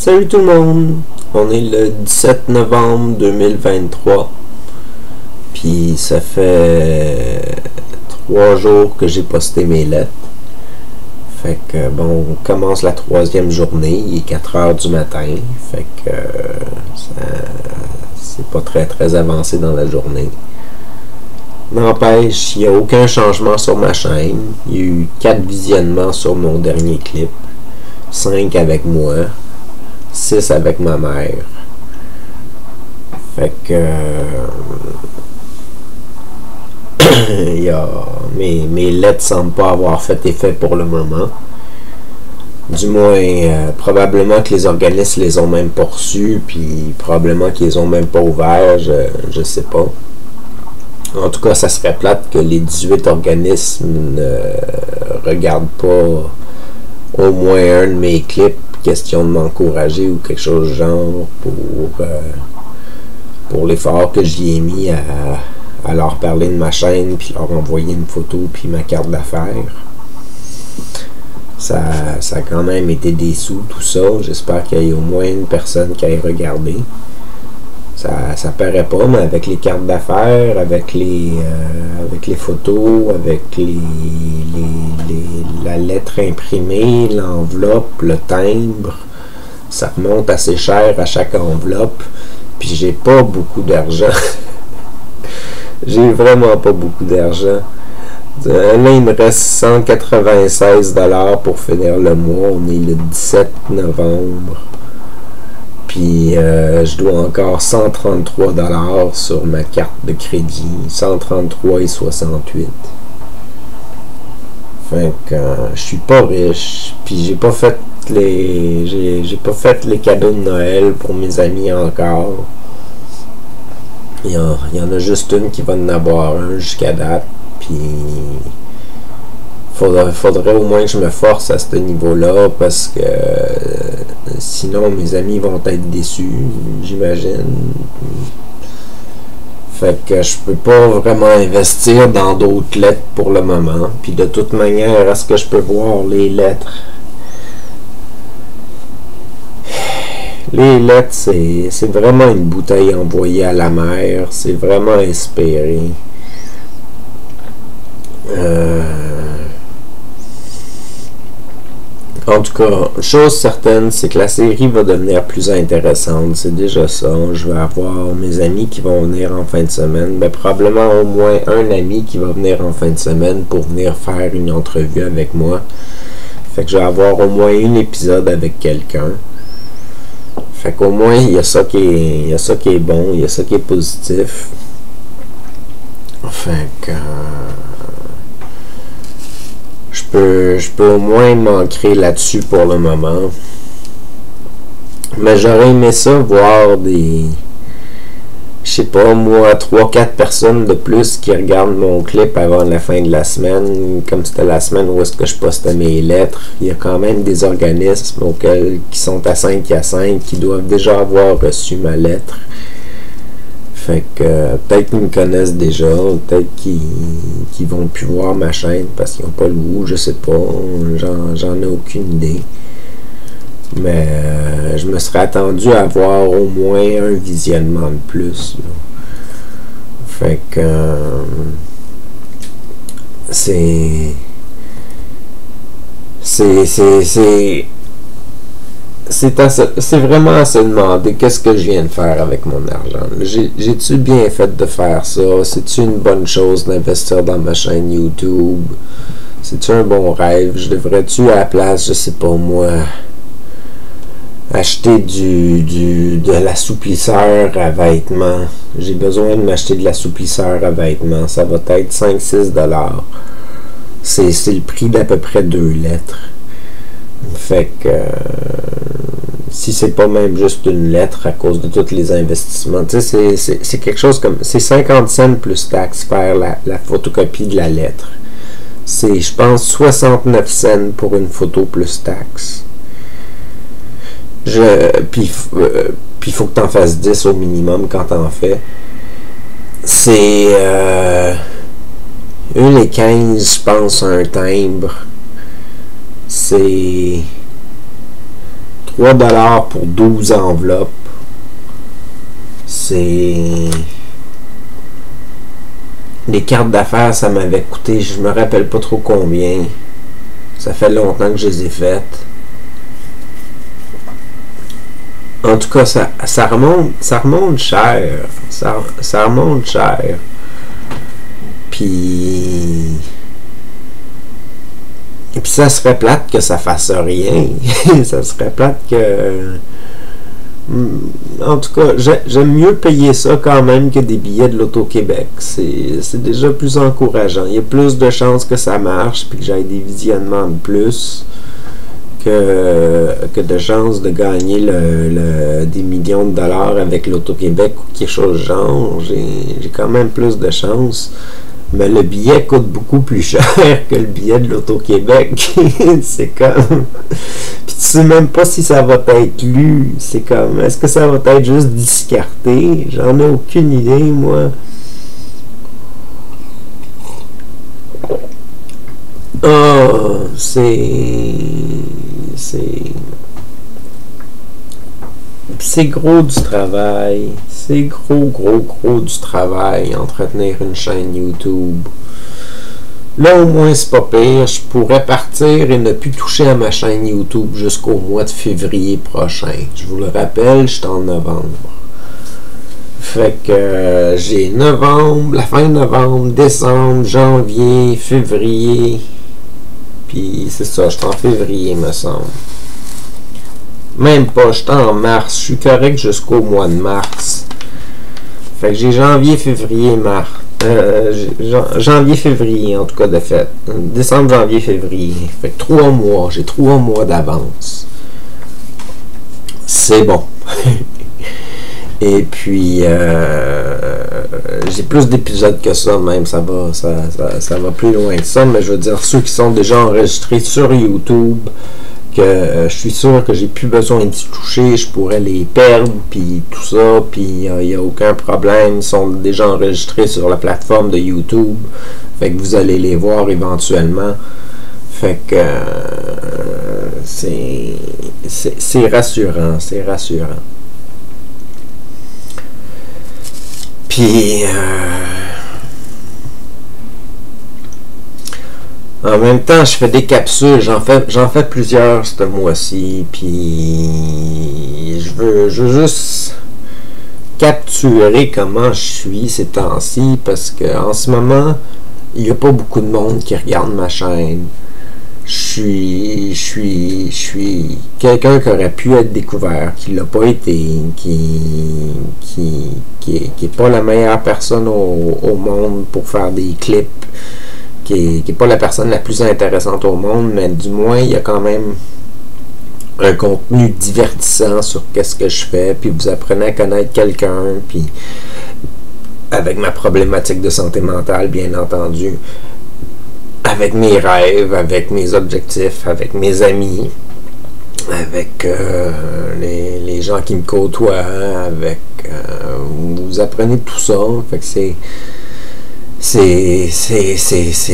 Salut tout le monde! On est le 17 novembre 2023. Puis ça fait 3 jours que j'ai posté mes lettres. Fait que bon, on commence la 3e journée. Il est 4 heures du matin. Fait que c'est pas très avancé dans la journée. N'empêche, il n'y a aucun changement sur ma chaîne. Il y a eu 4 visionnements sur mon dernier clip. 5 avec moi. 6 avec ma mère. Fait que mes lettres semblent pas avoir fait effet pour le moment. Du moins, probablement que les organismes les ont même pas reçus, puis probablement qu'ils les ont même pas ouverts, je sais pas. En tout cas, ça serait plate que les 18 organismes ne regardent pas au moins un de mes clips, question de m'encourager ou quelque chose du genre pour l'effort que j'y ai mis à leur parler de ma chaîne, puis leur envoyer une photo, puis ma carte d'affaires. Ça a quand même été des sous, tout ça. J'espère qu'il y ait au moins une personne qui ait regardé. Ça paraît pas, mais avec les cartes d'affaires, avec les photos, avec la lettre imprimée, l'enveloppe, le timbre, ça remonte assez cher à chaque enveloppe. Puis j'ai pas beaucoup d'argent. J'ai vraiment pas beaucoup d'argent. Là, il me reste 196 $ pour finir le mois. On est le 17 novembre. Puis je dois encore 133 $ sur ma carte de crédit. 133,68 $. Fait que je suis pas riche. Puis j'ai pas fait les cadeaux de Noël pour mes amis encore. Il y en a juste une qui va en avoir un jusqu'à date. Puis faudrait au moins que je me force à ce niveau-là, parce que sinon mes amis vont être déçus, j'imagine. Fait que je peux pas vraiment investir dans d'autres lettres pour le moment. Puis de toute manière, est-ce que je peux voir les lettres? Les lettres, c'est vraiment une bouteille envoyée à la mer. C'est vraiment espéré. En tout cas, chose certaine, c'est que la série va devenir plus intéressante. C'est déjà ça. Je vais avoir mes amis qui vont venir en fin de semaine. Mais probablement au moins un ami qui va venir en fin de semaine pour venir faire une entrevue avec moi. Fait que je vais avoir au moins un épisode avec quelqu'un. Fait qu'au moins, il y a ça qui est bon, il y a ça qui est positif. Fait que je peux au moins m'ancrer là-dessus pour le moment. Mais j'aurais aimé ça voir je sais pas moi, 3-4 personnes de plus qui regardent mon clip avant la fin de la semaine, comme c'était la semaine où est-ce que je postais mes lettres. Il y a quand même des organismes qui sont à 5 à 5 qui doivent déjà avoir reçu ma lettre. Fait que peut-être qu'ils me connaissent déjà, peut-être qu'ils vont plus voir ma chaîne parce qu'ils n'ont pas le goût, je sais pas, j'en ai aucune idée. Mais je me serais attendu à avoir au moins un visionnement de plus, là. Fait que c'est vraiment à se demander qu'est-ce que je viens de faire avec mon argent. J'ai-tu bien fait de faire ça? C'est-tu une bonne chose d'investir dans ma chaîne YouTube? C'est-tu un bon rêve? Je devrais-tu à la place, je sais pas moi, acheter de l'assouplisseur à vêtements? J'ai besoin de m'acheter de l'assouplisseur à vêtements. Ça va être 5-6 $. C'est le prix d'à peu près 2 lettres. Fait que si c'est pas même juste une lettre à cause de tous les investissements, tu sais, c'est quelque chose comme, c'est 50 cents plus taxes faire la photocopie de la lettre. C'est, je pense, 69 cents pour une photo plus taxes. Puis il faut que tu en fasses 10 au minimum quand tu en fais. C'est 1,15, je pense, un timbre. C'est 3$ pour 12 enveloppes. C'est... Les cartes d'affaires, ça m'avait coûté, je me rappelle pas trop combien. Ça fait longtemps que je les ai faites. En tout cas, ça remonte cher. Ça remonte cher. Puis ça serait plate que ça fasse rien. Ça serait plate que... En tout cas, j'aime mieux payer ça quand même que des billets de l'Auto-Québec. C'est déjà plus encourageant. Il y a plus de chances que ça marche puis que j'aille des visionnements de plus que de chances de gagner des millions de dollars avec l'Auto-Québec ou quelque chose de genre. J'ai quand même plus de chances. Mais le billet coûte beaucoup plus cher que le billet de l'Auto-Québec. C'est comme... Puis tu sais même pas si ça va être lu. C'est comme... Est-ce que ça va être juste discarté? J'en ai aucune idée, moi. Oh, c'est gros du travail. C'est gros du travail, entretenir une chaîne YouTube. Là, au moins, c'est pas pire. Je pourrais partir et ne plus toucher à ma chaîne YouTube jusqu'au mois de février prochain. Je vous le rappelle, je suis en novembre. Fait que j'ai novembre, la fin novembre, décembre, janvier, février. Puis c'est ça, je suis en février, me semble. Même pas, je suis en mars. Je suis correct jusqu'au mois de mars. Fait que j'ai janvier, février, mars. Janvier, février, en tout cas, de fait. Décembre, janvier, février. Fait que 3 mois. J'ai 3 mois d'avance. C'est bon. Et puis, j'ai plus d'épisodes que ça, même. Ça va plus loin que ça. Mais je veux dire, ceux qui sont déjà enregistrés sur YouTube, que je suis sûr que j'ai plus besoin d'y toucher, je pourrais les perdre, puis tout ça, puis il n'y a aucun problème, ils sont déjà enregistrés sur la plateforme de YouTube, fait que vous allez les voir éventuellement, fait que c'est rassurant, puis en même temps, je fais des capsules, j'en fais plusieurs ce mois-ci, puis je veux juste capturer comment je suis ces temps-ci, parce que en ce moment, il n'y a pas beaucoup de monde qui regarde ma chaîne. Je suis quelqu'un qui aurait pu être découvert, qui l'a pas été, qui est pas la meilleure personne au monde pour faire des clips, qui est pas la personne la plus intéressante au monde, mais du moins il y a quand même un contenu divertissant sur qu'est-ce que je fais, puis vous apprenez à connaître quelqu'un, puis avec ma problématique de santé mentale, bien entendu, avec mes rêves, avec mes objectifs, avec mes amis, avec les gens qui me côtoient, avec vous apprenez tout ça, fait que c'est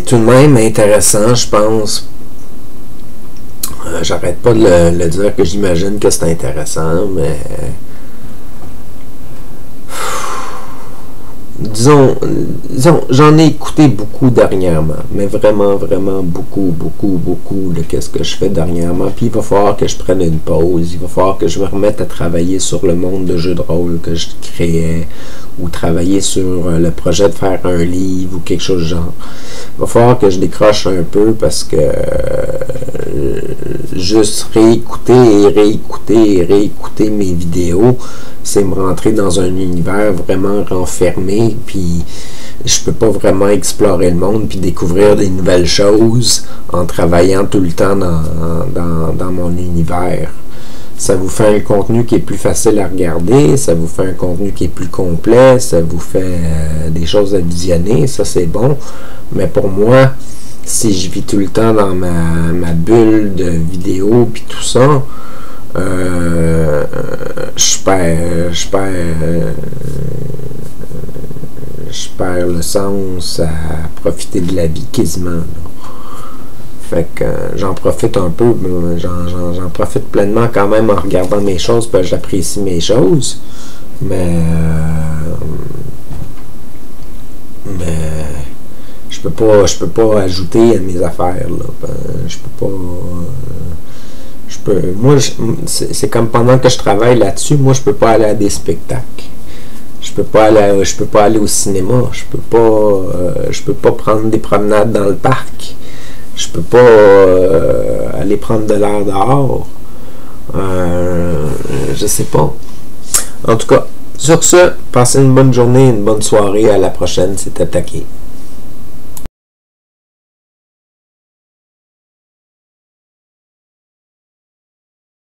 tout de même intéressant, je pense. J'arrête pas de le dire que j'imagine que c'est intéressant, mais disons, j'en ai écouté beaucoup dernièrement, mais vraiment beaucoup de qu'est-ce que je fais dernièrement, puis il va falloir que je prenne une pause, il va falloir que je me remette à travailler sur le monde de jeux de rôle que je créais, ou travailler sur le projet de faire un livre, ou quelque chose de genre. Il va falloir que je décroche un peu, parce que juste réécouter et réécouter mes vidéos, c'est me rentrer dans un univers vraiment renfermé, puis je peux pas vraiment explorer le monde puis découvrir des nouvelles choses en travaillant tout le temps dans mon univers. Ça vous fait un contenu qui est plus facile à regarder, ça vous fait un contenu qui est plus complet, ça vous fait des choses à visionner, ça c'est bon, mais pour moi, si je vis tout le temps dans ma bulle de vidéos puis tout ça, je perds le sens à profiter de la vie quasiment, là. Fait que j'en profite un peu, j'en profite pleinement quand même en regardant mes choses, parce que j'apprécie mes choses. Mais je peux pas ajouter à mes affaires, là. Je peux pas. C'est comme pendant que je travaille là-dessus, moi je peux pas aller à des spectacles. Je peux pas aller au cinéma. Je peux pas prendre des promenades dans le parc. Je peux pas aller prendre de l'air dehors. Je sais pas. En tout cas, sur ce, passez une bonne journée, une bonne soirée. À la prochaine, c'est Attaqué.